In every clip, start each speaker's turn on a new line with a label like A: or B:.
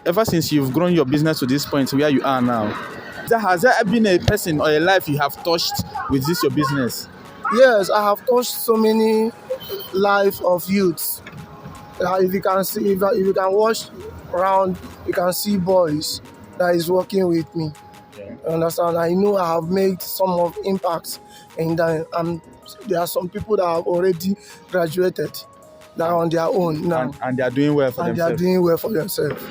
A: ever since you've grown your business to this point where you are now, has there been a person or a life you have touched with this your business?
B: Yes, I have touched so many lives of youths. If you can see, if you can watch around, you can see boys that is working with me.
A: Yeah.
B: You understand? I know I have made some of impacts in that. There are some people that have already graduated that are on their own now,
A: And they are doing well for
B: and they are
A: themselves.
B: doing well for themselves.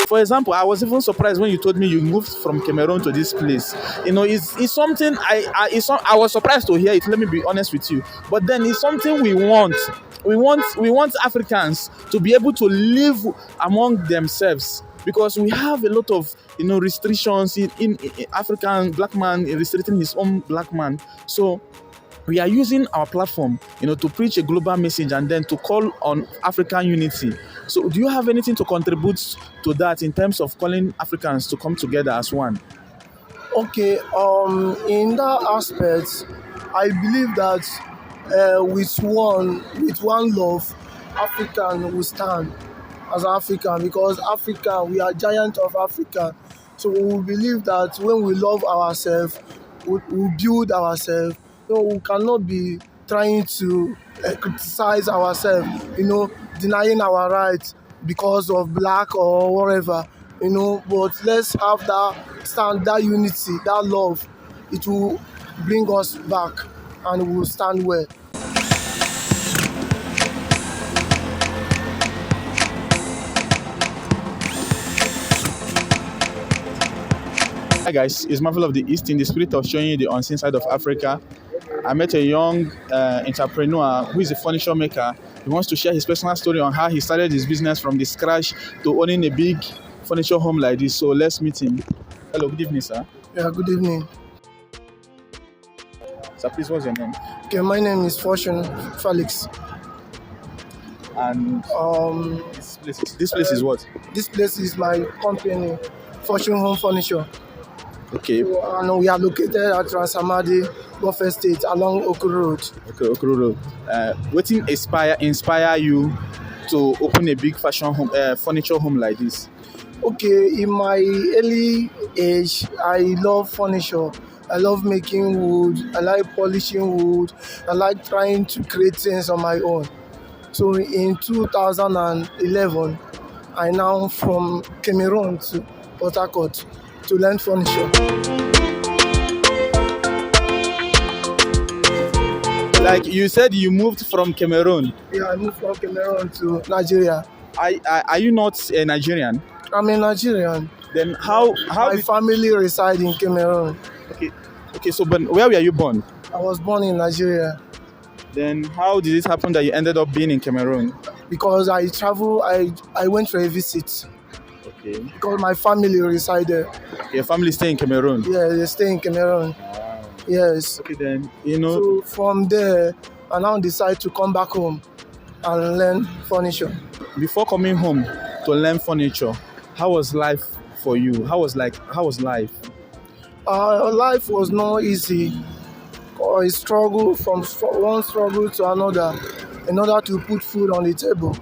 A: For example, I was even surprised when you told me you moved from Cameroon to this place. It's something I was surprised to hear it. Let me be honest with you. But then it's something we want. We want Africans to be able to live among themselves because we have a lot of restrictions in African black man restricting his own black man. So we are using our platform, to preach a global message and then to call on African unity. So do you have anything to contribute to that in terms of calling Africans to come together as one?
B: Okay, in that aspect, I believe that with one love, African will stand as African, because Africa, we are giant of Africa. So we believe that when we love ourselves, we build ourselves. So we cannot be trying to criticize ourselves, denying our rights because of black or whatever, but let's have that stand, that unity, that love. It will bring us back and we will stand well.
A: Hi guys, it's Marvel of the East in the spirit of showing you the unseen side of Africa. I met a young entrepreneur who is a furniture maker. He wants to share his personal story on how he started his business from the scratch to owning a big furniture home like this. So let's meet him. Hello, good evening, sir.
B: Yeah, good evening.
A: Sir, please, what's your name?
B: Okay, my name is Fortune Felix.
A: And
B: Um,
A: this place is what?
B: this place is my company, Fortune Home Furniture.
A: Okay,
B: And we are located at Transamadi, Buffet State, along Okuru Road.
A: okay, Road. What inspire you to open a big fashion home, furniture home like this?
B: Okay, in my early age, I love furniture. I love making wood. I like polishing wood. I like trying to create things on my own. So in 2011, I now from Cameroon to Port Harcourt to learn furniture.
A: Like you said, you moved from Cameroon.
B: Yeah, I moved from Cameroon to Nigeria.
A: Are you not a Nigerian?
B: I'm a Nigerian.
A: Then how
B: My family reside in Cameroon.
A: okay, so but where were you born?
B: I was born in Nigeria
A: Then how did it happen that you ended up being in Cameroon?
B: because I went for a visit
A: Okay.
B: because my family resided.
A: Your family stay in Cameroon.
B: Yeah, they stay in Cameroon. Yes.
A: Okay, then
B: So from there, I now decide to come back home and learn furniture.
A: before coming home to learn furniture, how was life for you? How was life?
B: Life was not easy. I struggled from one struggle to another in order to put food on the table.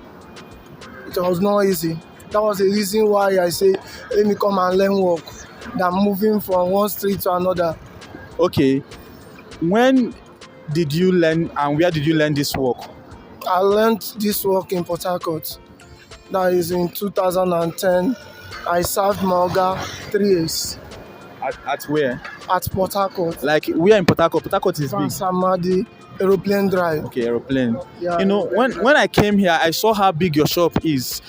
B: It was not easy. That was the reason why I say, let me come and learn work than moving from one street to another.
A: Okay. When did you learn and where did you learn this work?
B: I learned this work in Port Harcourt. That is in 2010. I served Malga 3 years
A: At where?
B: at Port Harcourt.
A: Like we are in Port Harcourt. Port Harcourt is big.
B: Samadi Aeroplane Drive.
A: Okay, aeroplane.
B: Yeah.
A: When I came here, I saw how big your shop is.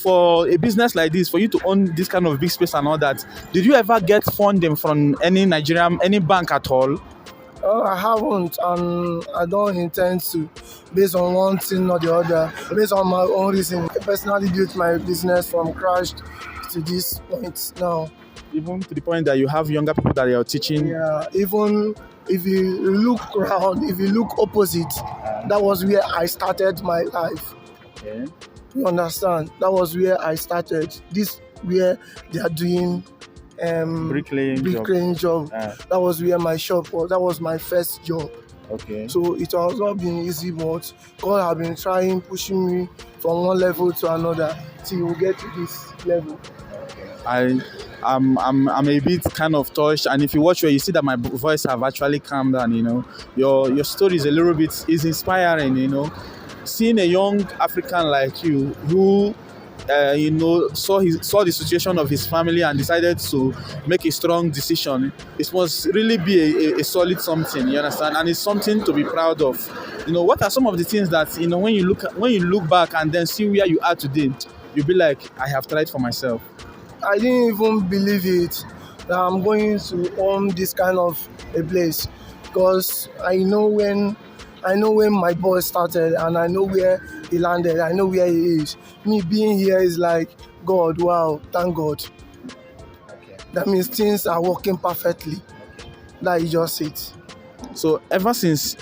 A: For a business like this, for you to own this kind of big space and all that, did you ever get funding from any bank at all?
B: I haven't, and I don't intend to, based on one thing or the other, based on my own reason. I personally built my business from crash to this point now.
A: Even to the point that you have younger people that you're teaching.
B: Yeah, even if you look around, if you look opposite, that was where I started my life.
A: Okay.
B: You understand? That was where I started. This where they are doing
A: Bricklaying job.
B: bricklaying job.
A: Ah,
B: That was where my shop was. That was my first job.
A: okay.
B: So it has not been easy, but God has been trying, pushing me from one level to another till we get to this level.
A: I I'm a bit kind of touched, and if you watch where you see that my voice have actually calmed down. Your story is a little bit is inspiring. Seeing a young African like you who saw the situation of his family and decided to make a strong decision. It must really be a solid something. You understand, and it's something to be proud of. What are some of the things that when you look back and then see where you are today, you'll be like, I have tried for myself.
B: I didn't even believe it that I'm going to own this kind of a place, because I know when my boy started and I know where he landed. I know where he is. Me being here is like, God, wow, thank God.
A: Okay.
B: That means things are working perfectly. That is just it.
A: So ever since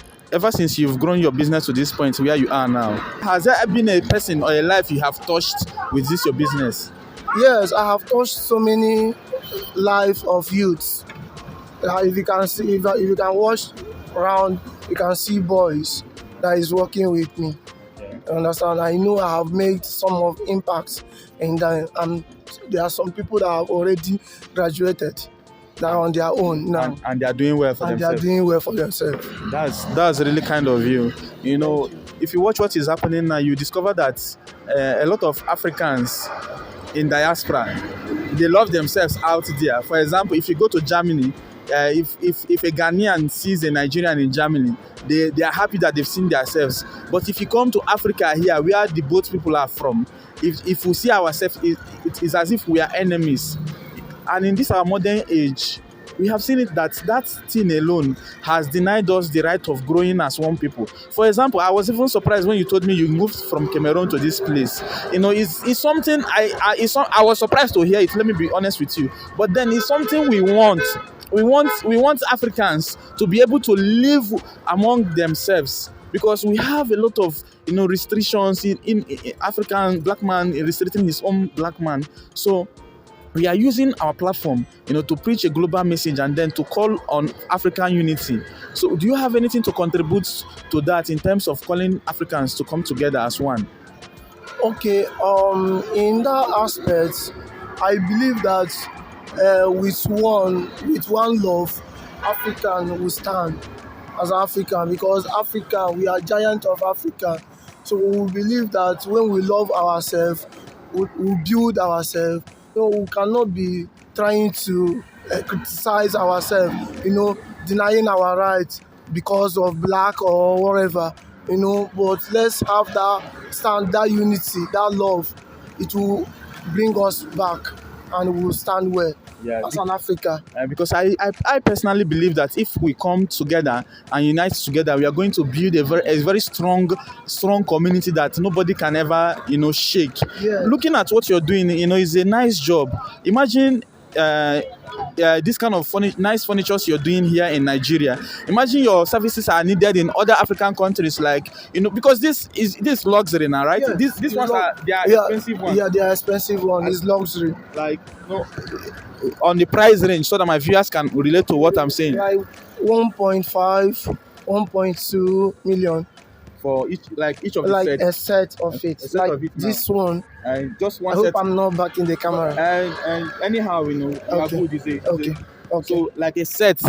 A: you've grown your business to this point where you are now, has there been a person or a life you have touched with this your business?
B: Yes, I have touched so many lives of youths. If you can see, if you can watch around, you can see boys that is working with me. You understand? I know I have made some of impacts in that, and there are some people that have already graduated that are on their own now,
A: And they are doing well for
B: and they are
A: themselves.
B: doing well for themselves.
A: That's really kind of you. If you watch what is happening now, you discover that a lot of Africans in diaspora, they love themselves out there. For example, if you go to Germany, if a Ghanaian sees a Nigerian in Germany, they are happy that they've seen themselves. But if you come to Africa here, where the both people are from, if we see ourselves, it is as if we are enemies. And in this our modern age, we have seen it that thing alone has denied us the right of growing as one people. For example, I was even surprised when you told me you moved from Cameroon to this place. It's something I was surprised to hear it. Let me be honest with you. But then it's something we want. We want Africans to be able to live among themselves, because we have a lot of restrictions in African black man restricting his own black man. So we are using our platform, to preach a global message and then to call on African unity. So do you have anything to contribute to that in terms of calling Africans to come together as one?
B: Okay, in that aspect, I believe that with one love, African will stand as African, because Africa, we are giant of Africa. So we believe that when we love ourselves, we build ourselves. We cannot be trying to criticize ourselves, denying our rights because of black or whatever, But let's have that stand, that unity, that love. It will bring us back, and we will stand well as an Africa.
A: Because I personally believe that if we come together and unite together, we are going to build a very strong community that nobody can ever shake.
B: Yeah.
A: Looking at what you're doing, is a nice job. Imagine this kind of nice furniture you're doing here in Nigeria. Imagine your services are needed in other African countries, like because this is luxury now, right?
B: Yeah.
A: These ones are expensive ones.
B: Yeah, they are expensive one. It's luxury.
A: Like on the price range, so that my viewers can relate to what I'm saying.
B: Like 1.5, 1.2 million.
A: For each of the
B: Like
A: sets.
B: a set of it.
A: A set
B: Like
A: of it now.
B: this one.
A: Just
B: I
A: one
B: hope
A: set.
B: I'm not back in the camera.
A: And anyhow, you are
B: Okay.
A: good.
B: Okay.
A: So like a set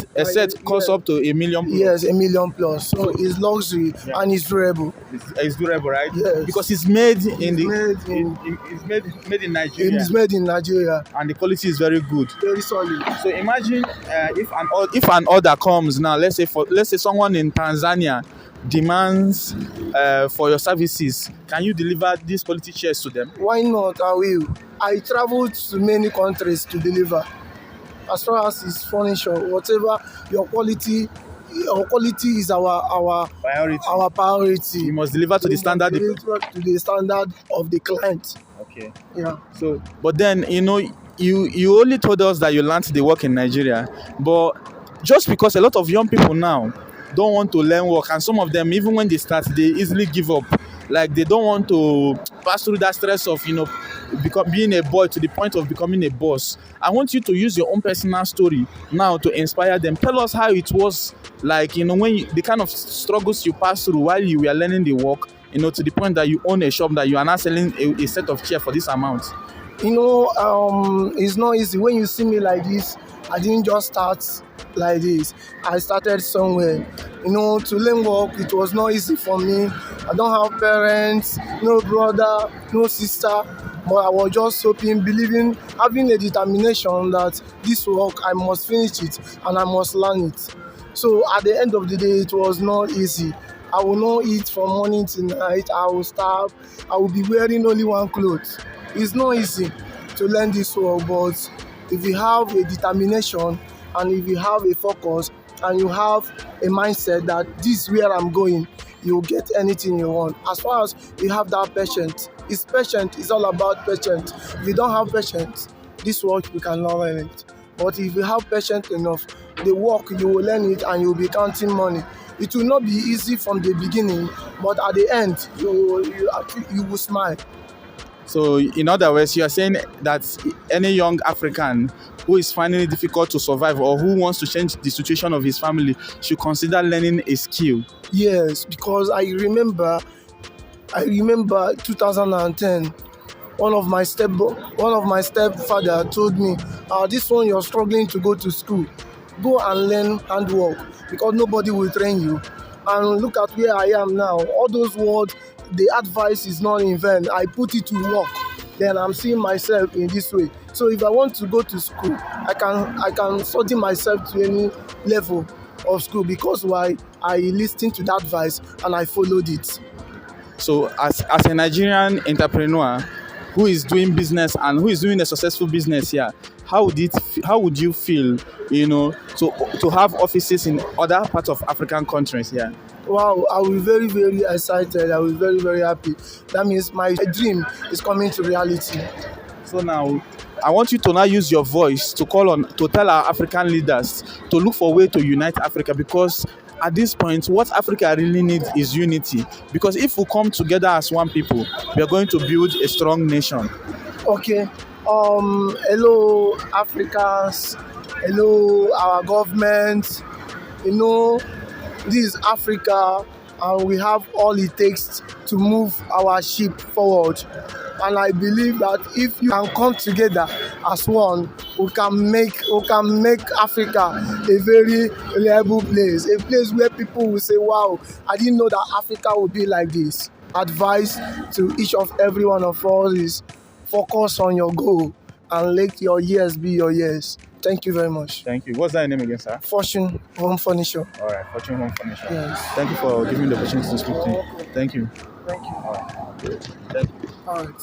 A: costs
B: yeah.
A: up to $1 million.
B: Yes, $1 million plus. So it's luxury and it's durable.
A: It's durable, right?
B: Yes.
A: Because it's made in
B: It's
A: made in Nigeria.
B: It's made in Nigeria.
A: And the quality is very good.
B: Very solid.
A: So imagine if an order comes now, let's say someone in Tanzania demands for your services, can you deliver these quality chairs to them?
B: Why not? I will. I traveled to many countries to deliver. As far as it's furniture, whatever your quality is our
A: Priority.
B: Our priority.
A: You must deliver to the standard.
B: To the standard of the client.
A: Okay.
B: Yeah.
A: So, but then you only told us that you learned the work in Nigeria, but just because a lot of young people now, don't want to learn work, and some of them, even when they start, they easily give up. Like they don't want to pass through that stress of being a boy to the point of becoming a boss. I want you to use your own personal story now to inspire them. Tell us how it was like, when the kind of struggles you passed through while you were learning the work, to the point that you own a shop that you are now selling a set of chair for this amount.
B: It's not easy. When you see me like this, I didn't just start like this. I started somewhere. To learn work, it was not easy for me. I don't have parents, no brother, no sister, but I was just hoping, believing, having a determination that this work, I must finish it and I must learn it. So at the end of the day, it was not easy. I will not eat from morning to night. I will starve. I will be wearing only one clothes. It's not easy to learn this work, but if you have a determination and if you have a focus and you have a mindset that this is where I'm going, you'll get anything you want. As far as you have that patience, it's all about patience. If you don't have patience, this work you cannot learn it. But if you have patience enough, the work you will learn it and you'll be counting money. It will not be easy from the beginning, but at the end, you will smile.
A: So, in other words, you are saying that any young African who is finding it difficult to survive or who wants to change the situation of his family should consider learning a skill.
B: Yes, because I remember 2010. One of my stepfather told me, "This one you're struggling to go to school. Go and learn handwork because nobody will train you." And look at where I am now. All those words, the advice is not in vain. I put it to work. Then I'm seeing myself in this way. So if I want to go to school, I can study myself to any level of school because why I listened to that advice and I followed it.
A: So as a Nigerian entrepreneur who is doing business and who is doing a successful business here, how would you feel, to have offices in other parts of African countries here?
B: Wow, I will be very, very excited. I will be very, very happy. That means my dream is coming to reality.
A: So now, I want you to now use your voice to tell our African leaders to look for a way to unite Africa, because at this point, what Africa really needs is unity. Because if we come together as one people, we are going to build a strong nation.
B: Okay. Hello, Africans. Hello, our government. This is Africa, and we have all it takes to move our ship forward. And I believe that if you can come together as one, we can make Africa a very reliable place, a place where people will say, "Wow, I didn't know that Africa would be like this." Advice to each of every one of us is focus on your goal and let your years be your years. Thank you very much.
A: Thank you. What's that name again, sir?
B: Fortune Home Furniture.
A: All right, Fortune Home Furniture.
B: Yes.
A: Thank you for giving me the opportunity to speak to you. Thank you.
B: Thank you.
A: All right. Thank you.
B: All right.